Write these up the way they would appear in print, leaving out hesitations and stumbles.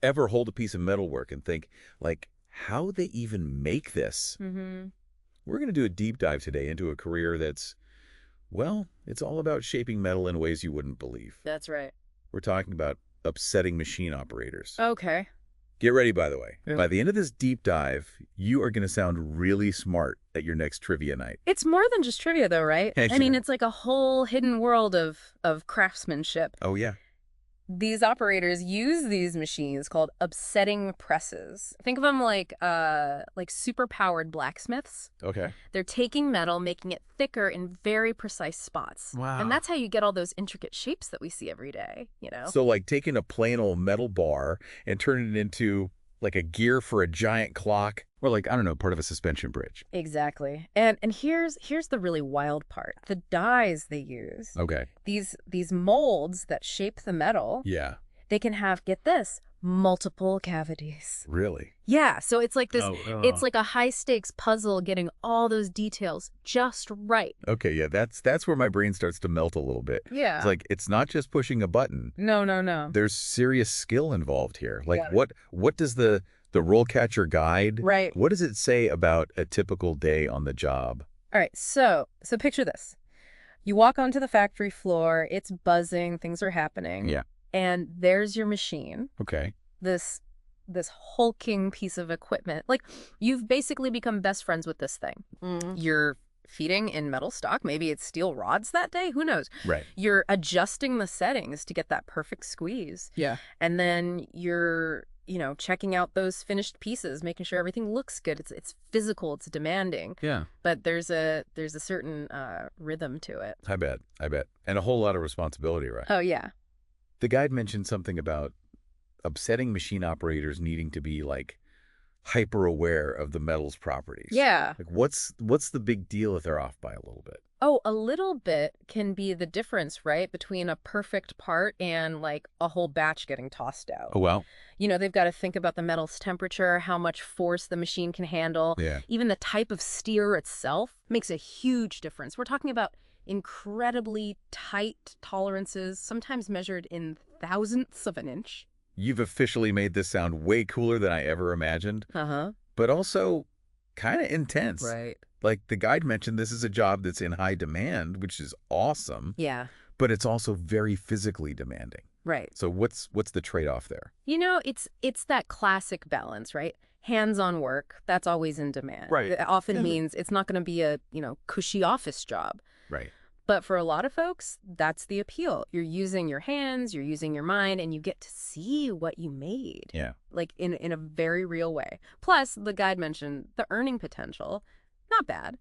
ever hold a piece of metalwork and think, like, how they even make this? Mm-hmm. We're going to do a deep dive today into a career that's, well, it's all about shaping metal in ways you wouldn't believe. That's right. We're talking about upsetting machine operators. Okay. Get ready, by the way. Yeah. By the end of this deep dive, you are going to sound really smart at your next trivia night. It's more than just trivia, though, right? Yeah, I mean, sure. it's like a whole hidden world of craftsmanship. Oh, yeah. These operators use these machines called upsetting presses. Think of them like super-powered blacksmiths. Okay. They're taking metal, making it thicker in very precise spots. Wow. And that's how you get all those intricate shapes that we see every day, you know? So like taking a plain old metal bar and turning it into like a gear for a giant clock or like, I don't know, part of a suspension bridge. Exactly. And here's the really wild part. The dies they use. Okay. These molds that shape the metal, Yeah. they can have, get this, multiple cavities. Really? Yeah, so it's like this, Oh. it's like a high-stakes puzzle getting all those details just right. Okay, yeah, that's where my brain starts to melt a little bit. Yeah. It's like it's not just pushing a button. No. There's serious skill involved here. Like Got it. what does the RoleCatcher guide, Right. what does it say about a typical day on the job? All right, so picture this. You walk onto the factory floor, it's buzzing, things are happening. Yeah. And there's your machine, Okay. this hulking piece of equipment. Like, you've basically become best friends with this thing. You're feeding in metal stock. Maybe it's steel rods that day. Who knows? Right. You're adjusting the settings to get that perfect squeeze. Yeah. And then you're, checking out those finished pieces, making sure everything looks good. It's physical, it's demanding. Yeah. But there's a certain rhythm to it. I bet. And a whole lot of responsibility, right? Oh, yeah. The guide mentioned something about upsetting machine operators needing to be like hyper aware of the metal's properties. Yeah. Like what's the big deal if they're off by a little bit? Oh, a little bit can be the difference, right, between a perfect part and like a whole batch getting tossed out. Oh, well. They've got to think about the metal's temperature, how much force the machine can handle. Yeah. Even the type of steer itself makes a huge difference. We're talking about incredibly tight tolerances, sometimes measured in thousandths of an inch. You've officially made this sound way cooler than I ever imagined, Uh-huh. but also kind of intense. Right. Like the guide mentioned, this is a job that's in high demand, which is awesome, Yeah. but it's also very physically demanding. Right. So what's the trade-off there? It's that classic balance, right? Hands-on work, that's always in demand. Right. It often Yeah. means it's not going to be a, cushy office job. Right. But for a lot of folks, that's the appeal. You're using your hands, you're using your mind, and you get to see what you made. Yeah. Like in a very real way. Plus, the guide mentioned the earning potential. Not bad,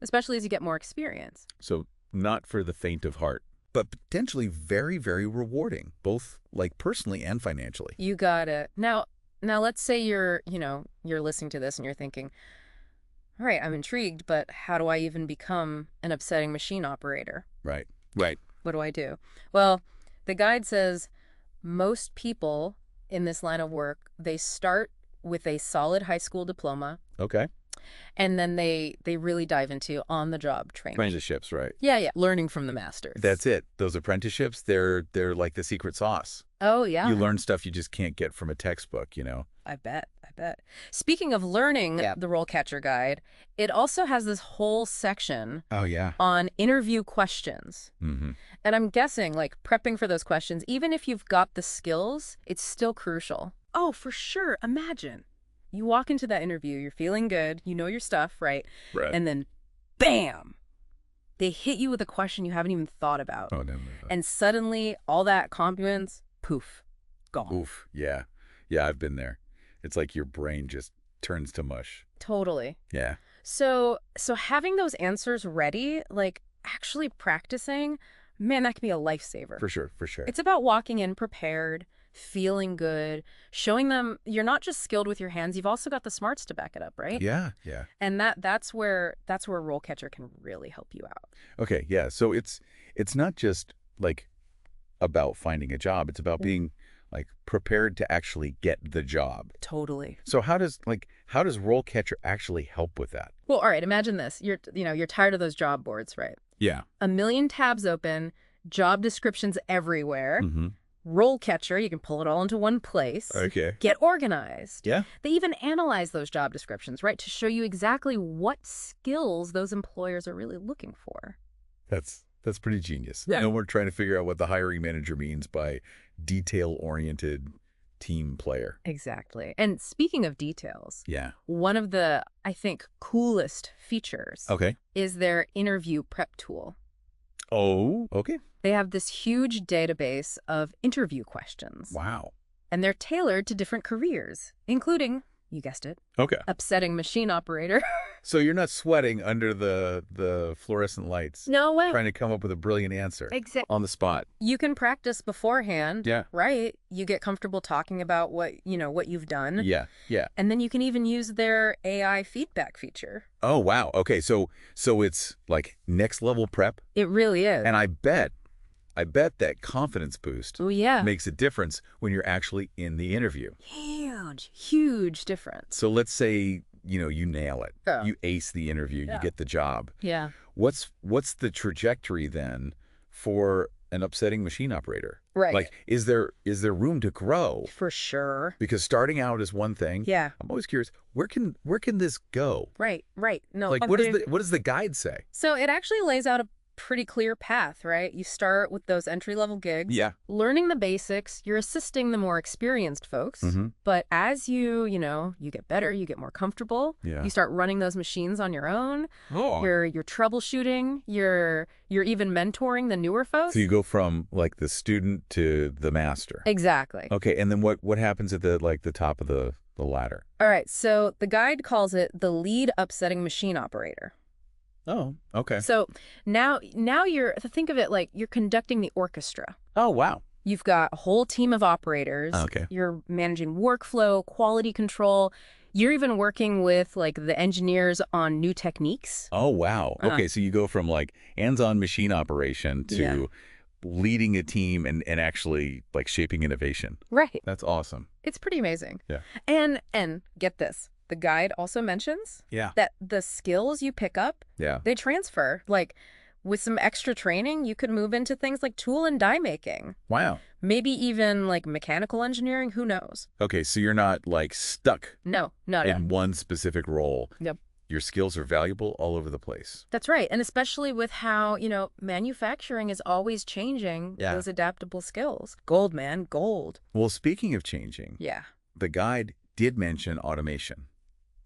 especially as you get more experience. So not for the faint of heart, but potentially very, very rewarding, both like personally and financially. You got it. Now let's say you're listening to this and you're thinking, all right, I'm intrigued, but how do I even become an upsetting machine operator? Right. What do I do? Well, the guide says most people in this line of work, they start with a solid high school diploma, Okay. and then they really dive into on-the-job training. Apprenticeships, right. Yeah. Learning from the masters. That's it. Those apprenticeships, they're like the secret sauce. Oh, yeah. You learn stuff you just can't get from a textbook, I bet. Speaking of learning, the RoleCatcher guide, it also has this whole section Oh, yeah. on interview questions. Mm-hmm. And I'm guessing, like, prepping for those questions, even if you've got the skills, it's still crucial. Oh, for sure. Imagine. You walk into that interview, you're feeling good, you know your stuff, right? Right. And then, bam! They hit you with a question you haven't even thought about. Oh, no. And suddenly, all that confidence, poof, gone. Oof. Yeah. Yeah, I've been there. It's like your brain just turns to mush. Totally. Yeah. So having those answers ready, like actually practicing, man, that can be a lifesaver. For sure. It's about walking in prepared, feeling good, showing them you're not just skilled with your hands, you've also got the smarts to back it up, right? Yeah. And that's where RoleCatcher can really help you out. Okay, yeah. So it's not just like about finding a job. It's about being like prepared to actually get the job. Totally. So how does RoleCatcher actually help with that? Well, all right, imagine this. You're tired of those job boards, right? Yeah. A million tabs open, job descriptions everywhere. Mm-hmm. RoleCatcher, you can pull it all into one place. Okay. Get organized. Yeah. They even analyze those job descriptions, right, to show you exactly what skills those employers are really looking for. That's pretty genius. Yeah. No more trying to figure out what the hiring manager means by detail-oriented team player. Exactly. And speaking of details, Yeah. one of the, I think, coolest features Okay. is their interview prep tool. Oh, okay. They have this huge database of interview questions, Wow. and they're tailored to different careers, including, you guessed it, Okay. upsetting machine operator. So you're not sweating under the fluorescent lights, No way. trying to come up with a brilliant answer Exactly. on the spot. You can practice beforehand, Yeah. right? You get comfortable talking about what you've done. Yeah. Yeah. And then you can even use their AI feedback feature. Oh, wow. Okay. So it's like next level prep. It really is. And I bet that confidence boost Oh, yeah. makes a difference when you're actually in the interview. Huge difference. So let's say, you nail it. Yeah. You ace the interview, you get the job. Yeah. What's the trajectory then for an upsetting machine operator? Right. Like, is there room to grow? For sure. Because starting out is one thing. Yeah. I'm always curious, where can this go? Right. No. Like, what does the guide say? So it actually lays out a pretty clear path, right? You start with those entry-level gigs. Yeah. Learning the basics, you're assisting the more experienced folks. Mm-hmm. But as you get better, you get more comfortable. Yeah. You start running those machines on your own. Oh. You're troubleshooting. You're even mentoring the newer folks. So you go from like the student to the master. Exactly. Okay, and then what happens at the top of the ladder? All right. So the guide calls it the lead upsetting machine operator. Oh, okay. So now think of it like you're conducting the orchestra. Oh, wow. You've got a whole team of operators. Okay. You're managing workflow, quality control. You're even working with like the engineers on new techniques. Oh, wow. Okay, so you go from like hands-on machine operation to leading a team and actually like shaping innovation. Right. That's awesome. It's pretty amazing. Yeah. And get this. The guide also mentions that the skills you pick up, they transfer. Like with some extra training, you could move into things like tool and die making. Wow. Maybe even like mechanical engineering. Who knows? Okay, so you're not like stuck No, not in one specific role. Yep. Your skills are valuable all over the place. That's right. And especially with how, manufacturing is always changing those adaptable skills. Gold, man, gold. Well, speaking of changing, the guide did mention automation.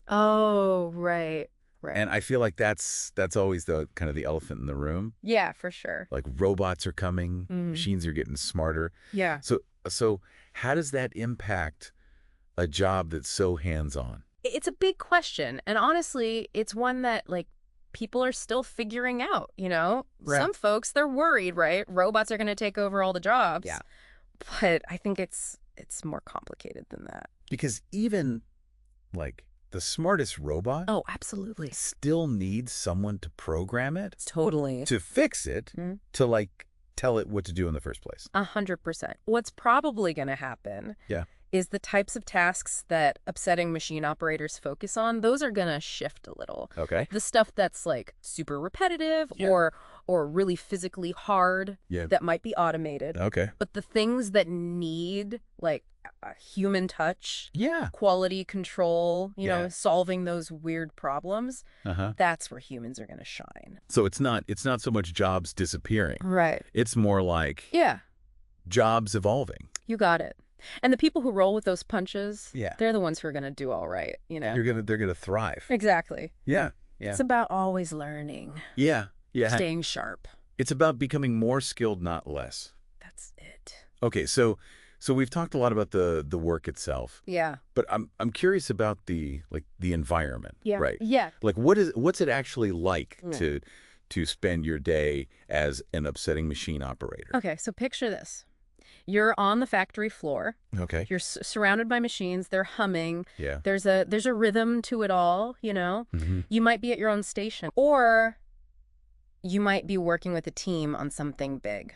Oh, right. And I feel like that's always the kind of the elephant in the room. Yeah, for sure. Like robots are coming, machines are getting smarter. Yeah. So how does that impact a job that's so hands-on? It's a big question. And honestly, it's one that like people are still figuring out, Right. Some folks, they're worried, right? Robots are going to take over all the jobs. Yeah. But I think it's more complicated than that. Because even like the smartest robot absolutely. still needs someone to program it, Totally. to fix it, to like tell it what to do in the first place. 100%. What's probably going to happen is the types of tasks that upsetting machine operators focus on, those are going to shift a little. Okay. The stuff that's like super repetitive or really physically hard that might be automated. Okay. But the things that need like a human touch, quality control, solving those weird problems, that's where humans are going to shine. So it's not so much jobs disappearing. Right. It's more like jobs evolving. You got it. And the people who roll with those punches, Yeah. they're the ones who are going to do all right, They're gonna thrive. Exactly. Yeah. Yeah. It's about always learning, Yeah. staying sharp. It's about becoming more skilled, not less. That's it. Okay, so we've talked a lot about the work itself. Yeah. But I'm curious about the environment. Yeah. Right. Yeah. Like what's it actually like to spend your day as an upsetting machine operator? Okay, so picture this. You're on the factory floor. Okay. You're surrounded by machines. They're humming. Yeah. There's a rhythm to it all, Mm-hmm. You might be at your own station. Or you might be working with a team on something big.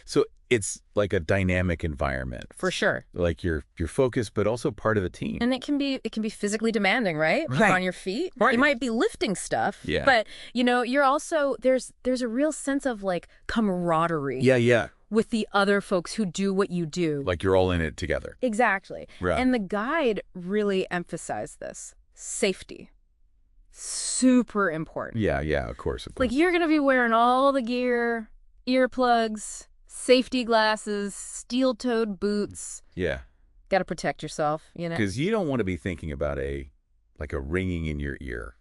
So it's like a dynamic environment. For sure. Like you're focused, but also part of a team. And it can be physically demanding, right? Right. You're on your feet. Right. You might be lifting stuff. Yeah. But, you're also, there's a real sense of like camaraderie. Yeah. with the other folks who do what you do. Like you're all in it together. Exactly. Right. And the guide really emphasized this. Safety. Super important. Yeah, of course. Like, you're going to be wearing all the gear, earplugs, safety glasses, steel-toed boots. Yeah. Got to protect yourself, you know? Because you don't want to be thinking about a ringing in your ear.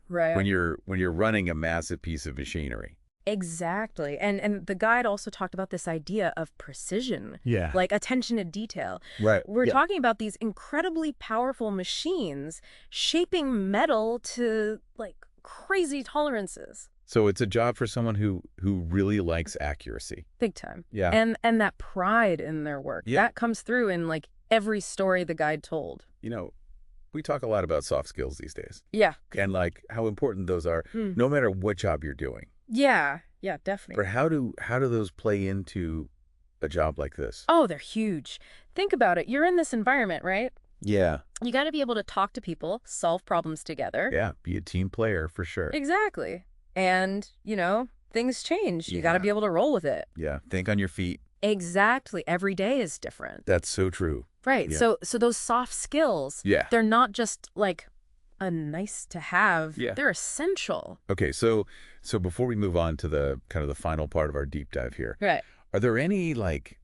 Right. When you're running a massive piece of machinery. Exactly. And the guide also talked about this idea of precision. Yeah. Like attention to detail. Right. We're talking about these incredibly powerful machines shaping metal to, like, crazy tolerances. So it's a job for someone who really likes accuracy. Big time. Yeah. And that pride in their work. Yeah. That comes through in, like, every story the guide told. We talk a lot about soft skills these days. Yeah. And, like, how important those are, no matter what job you're doing. Yeah, definitely. But how do those play into a job like this? Oh, they're huge. Think about it. You're in this environment, right? Yeah. You got to be able to talk to people, solve problems together. Yeah, be a team player for sure. Exactly. And, things change. You Yeah. got to be able to roll with it. Yeah, think on your feet. Exactly. Every day is different. That's so true. Right. Yeah. So those soft skills, Yeah. they're not just like a nice to have. Yeah. They're essential. Okay, so before we move on to the kind of the final part of our deep dive here, Right. are there any like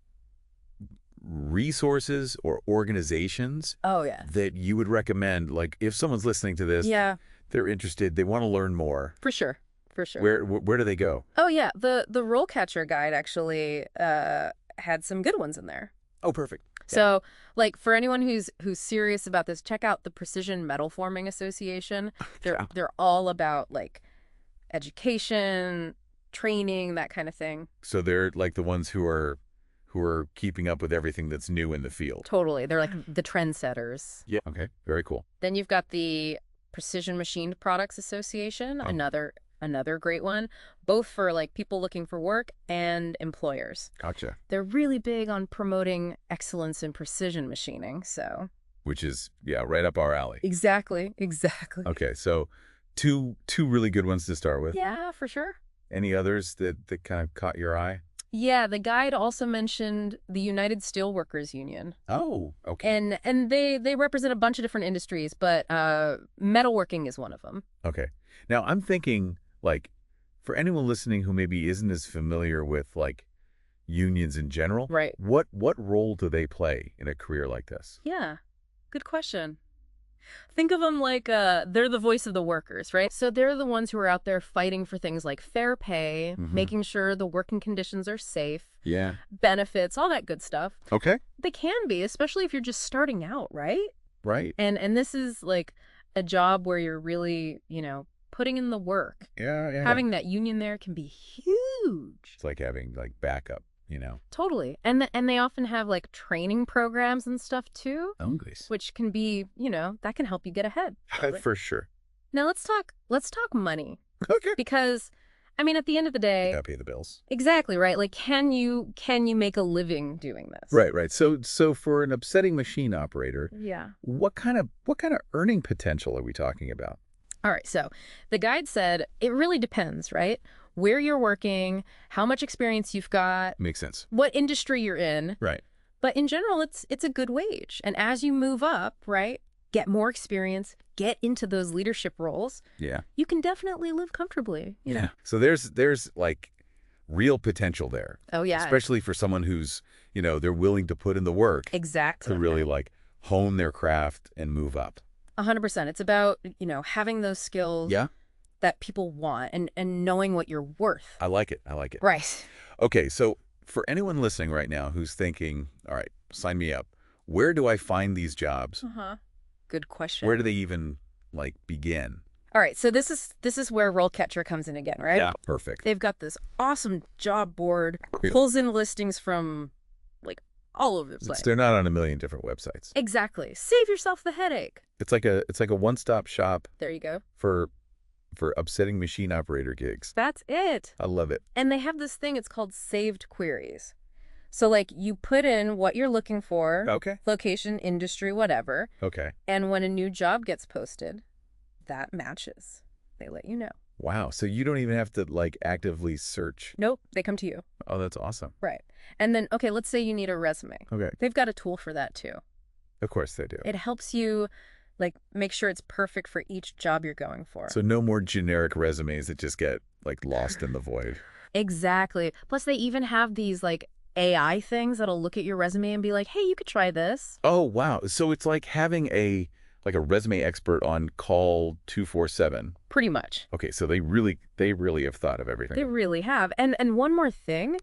resources or organizations Oh, yeah. that you would recommend? Like if someone's listening to this, Yeah, they're interested, they want to learn more. for sure. For sure. Where do they go? Oh, yeah. The RoleCatcher guide actually had some good ones in there. Oh, perfect. So, like, for anyone who's serious about this, check out the Precision Metal Forming Association. They're all about, like, education, training, that kind of thing. So they're like the ones who are keeping up with everything that's new in the field. Totally. They're like the trendsetters. Yeah. Okay. Very cool. Then you've got the Precision Machined Products Association, another great one, both for like people looking for work and employers. Gotcha. They're really big on promoting excellence in precision machining, so. Which is, right up our alley. Exactly. Okay, so two really good ones to start with. Yeah, for sure. Any others that kind of caught your eye? Yeah, the guide also mentioned the United Steelworkers Union. Oh, okay. And they represent a bunch of different industries, but metalworking is one of them. Okay. Now, I'm thinking, like, for anyone listening who maybe isn't as familiar with, like, unions in general, Right. What role do they play in a career like this? Yeah, good question. Think of them like they're the voice of the workers, right? So they're the ones who are out there fighting for things like fair pay, making sure the working conditions are safe, Yeah. benefits, all that good stuff. Okay. They can be, especially if you're just starting out, right? Right. And this is like a job where you're really, putting in the work. Yeah. Having that union there can be huge. It's like having, like, backup, Totally. And they often have like training programs and stuff too, which can be, that can help you get ahead. For sure. Now let's talk money. Okay. Because I mean, at the end of the day, Gotta pay the bills. exactly, right? Like can you make a living doing this? Right. So for an upsetting machine operator, Yeah. what kind of earning potential are we talking about? All right. So the guide said it really depends, right? Where you're working, how much experience you've got, Makes sense. what industry you're in. Right. But in general, it's a good wage. And as you move up, right, get more experience, get into those leadership roles, Yeah. you can definitely live comfortably. You know? So there's like real potential there. Oh, yeah. Especially for someone who's, they're willing to put in the work Exactly. to really like hone their craft and move up. 100%. It's about, having those skills that people want and knowing what you're worth. I like it. Right. Okay, so for anyone listening right now who's thinking, all right, sign me up, where do I find these jobs? Good question. Where do they even, like, begin? All right. So this is where RoleCatcher comes in again, right? Yeah, perfect. They've got this awesome job board, pulls in listings from, like, all over the place. They're not on a million different websites. Exactly. Save yourself the headache. It's like a one-stop shop There you go. for upsetting machine operator gigs. That's it. I love it. And they have this thing, it's called saved queries. So, like, you put in what you're looking for, Okay. location, industry, whatever, Okay. and when a new job gets posted, that matches. They let you know. Wow. So you don't even have to like actively search. Nope, they come to you. Oh, that's awesome. Right. And then, okay, let's say you need a resume. Okay. They've got a tool for that too. Of course they do. It helps you like make sure it's perfect for each job you're going for. So no more generic resumes that just get like lost in the void. Exactly. Plus they even have these like AI things that'll look at your resume and be like, "Hey, you could try this." Oh, wow. So it's like having a resume expert on call 247. Pretty much. Okay, so they really have thought of everything. They really have. And one more thing,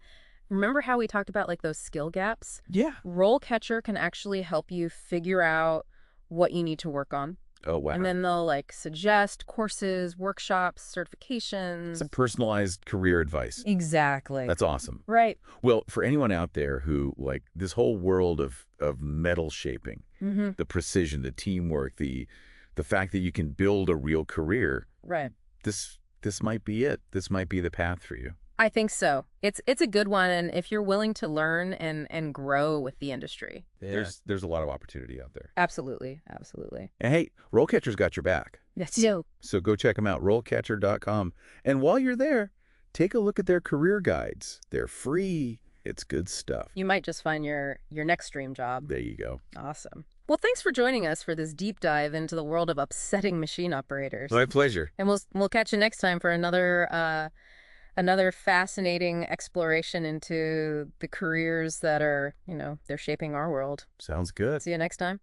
remember how we talked about like those skill gaps? Yeah. RoleCatcher can actually help you figure out what you need to work on. Oh, wow. And then they'll like suggest courses, workshops, certifications. Some personalized career advice. Exactly. That's awesome. Right. Well, for anyone out there who like this whole world of metal shaping, the precision, the teamwork, the fact that you can build a real career, Right. this might be it. This might be the path for you. I think so. It's a good one, and if you're willing to learn and grow with the industry. There's a lot of opportunity out there. Absolutely. Absolutely. And hey, RoleCatcher's got your back. Yes. So So go check them out, rolecatcher.com. And while you're there, take a look at their career guides. They're free. It's good stuff. you might just find your next dream job. There you go. Awesome. Well, thanks for joining us for this deep dive into the world of upsetting machine operators. My pleasure. And we'll catch you next time for another fascinating exploration into the careers that are, they're shaping our world. Sounds good. See you next time.